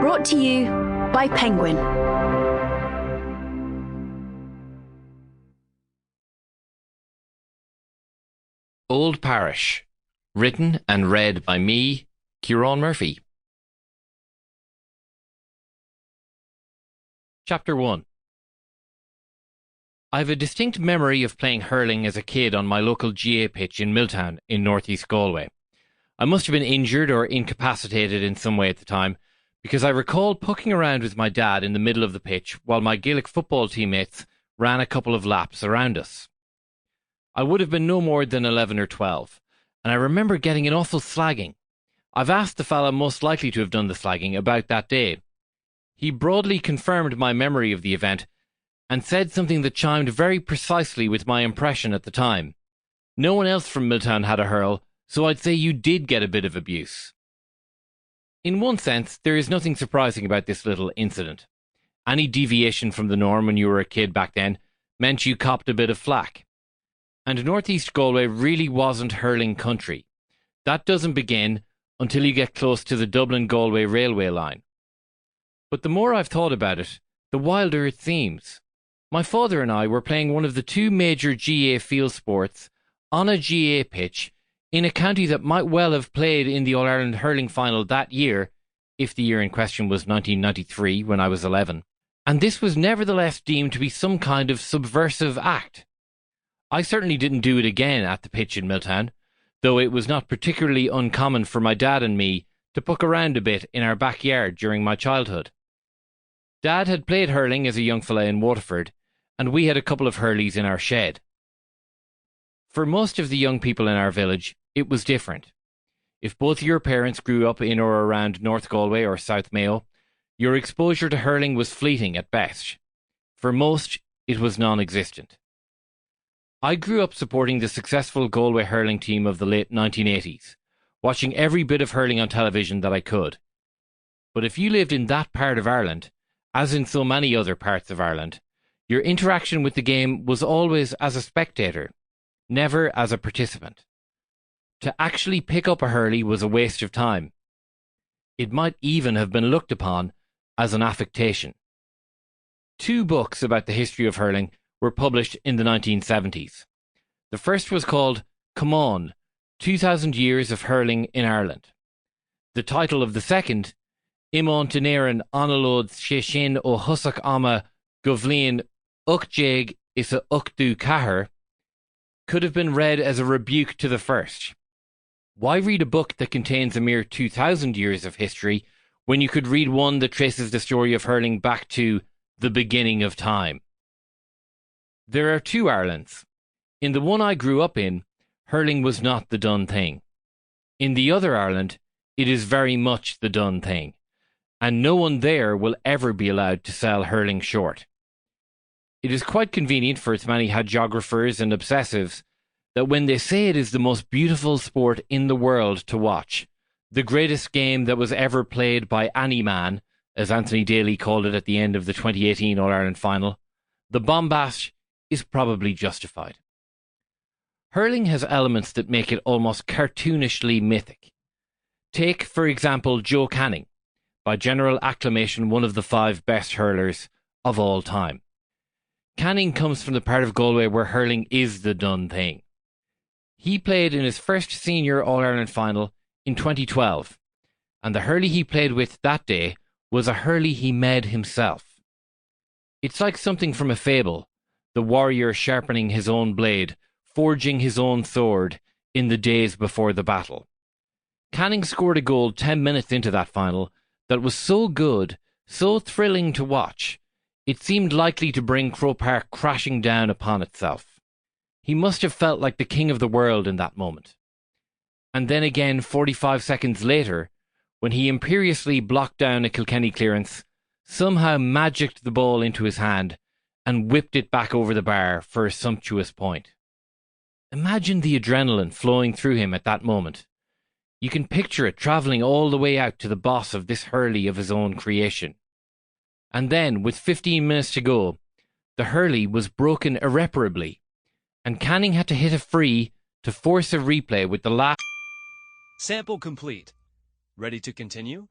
Brought to you by Penguin. Old Parish, written and read by me, Ciarán Murphy. Chapter 1. I have a distinct memory of playing hurling as a kid on my local GA pitch in Milltown in northeast Galway. I must have been injured or incapacitated in some way at the time, because I recall pucking around with my dad in the middle of the pitch while my Gaelic football teammates ran a couple of laps around us. I would have been no more than 11 or 12, and I remember getting an awful slagging. I've asked the fella most likely to have done the slagging about that day. He broadly confirmed my memory of the event and said something that chimed very precisely with my impression at the time. No one else from Milltown had a hurl, so I'd say you did get a bit of abuse. In one sense, there is nothing surprising about this little incident. Any deviation from the norm when you were a kid back then meant you copped a bit of flack. And northeast Galway really wasn't hurling country. That doesn't begin until you get close to the Dublin-Galway railway line. But the more I've thought about it, the wilder it seems. My father and I were playing one of the two major GA field sports on a GA pitch in a county that might well have played in the All-Ireland hurling final that year, if the year in question was 1993 when I was 11. And this was nevertheless deemed to be some kind of subversive act. I certainly didn't do it again at the pitch in Milltown, though it was not particularly uncommon for my dad and me to puck around a bit in our backyard during my childhood. Dad had played hurling as a young fella in Waterford, and we had a couple of hurleys in our shed. For most of the young people in our village, it was different. If both your parents grew up in or around North Galway or South Mayo, your exposure to hurling was fleeting at best. For most, it was non-existent. I grew up supporting the successful Galway hurling team of the late 1980s, watching every bit of hurling on television that I could. But if you lived in that part of Ireland, as in so many other parts of Ireland, your interaction with the game was always as a spectator, never as a participant. To actually pick up a hurley was a waste of time. It might even have been looked upon as an affectation. 2 books about the history of hurling were published in the 1970s. The first was called Come On, 2000 Years of Hurling in Ireland. The title of the second, Imón Tinéireann Análód sé sin ó Thusach Ama go bhliain 8 is a 8 chathair, could have been read as a rebuke to the first. Why read a book that contains a mere 2,000 years of history when you could read one that traces the story of hurling back to the beginning of time? There are 2 Irelands. In the one I grew up in, hurling was not the done thing. In the other Ireland, it is very much the done thing, and no one there will ever be allowed to sell hurling short. It is quite convenient for its many hagiographers and obsessives that when they say it is the most beautiful sport in the world to watch, the greatest game that was ever played by any man, as Anthony Daly called it at the end of the 2018 All-Ireland final, the bombast is probably justified. Hurling has elements that make it almost cartoonishly mythic. Take, for example, Joe Canning, by general acclamation one of the 5 best hurlers of all time. Canning comes from the part of Galway where hurling is the done thing. He played in his first senior All-Ireland final in 2012, and the hurley he played with that day was a hurley he made himself. It's like something from a fable, the warrior sharpening his own blade, forging his own sword in the days before the battle. Canning scored a goal 10 minutes into that final that was so good, so thrilling to watch, it seemed likely to bring Croke Park crashing down upon itself. He must have felt like the king of the world in that moment. And then again 45 seconds later, when he imperiously blocked down a Kilkenny clearance, somehow magicked the ball into his hand and whipped it back over the bar for a sumptuous point. Imagine the adrenaline flowing through him at that moment. You can picture it travelling all the way out to the boss of this hurley of his own creation. And then, with 15 minutes to go, the hurley was broken irreparably, and Canning had to hit a free to force a replay with the last... Sample complete. Ready to continue?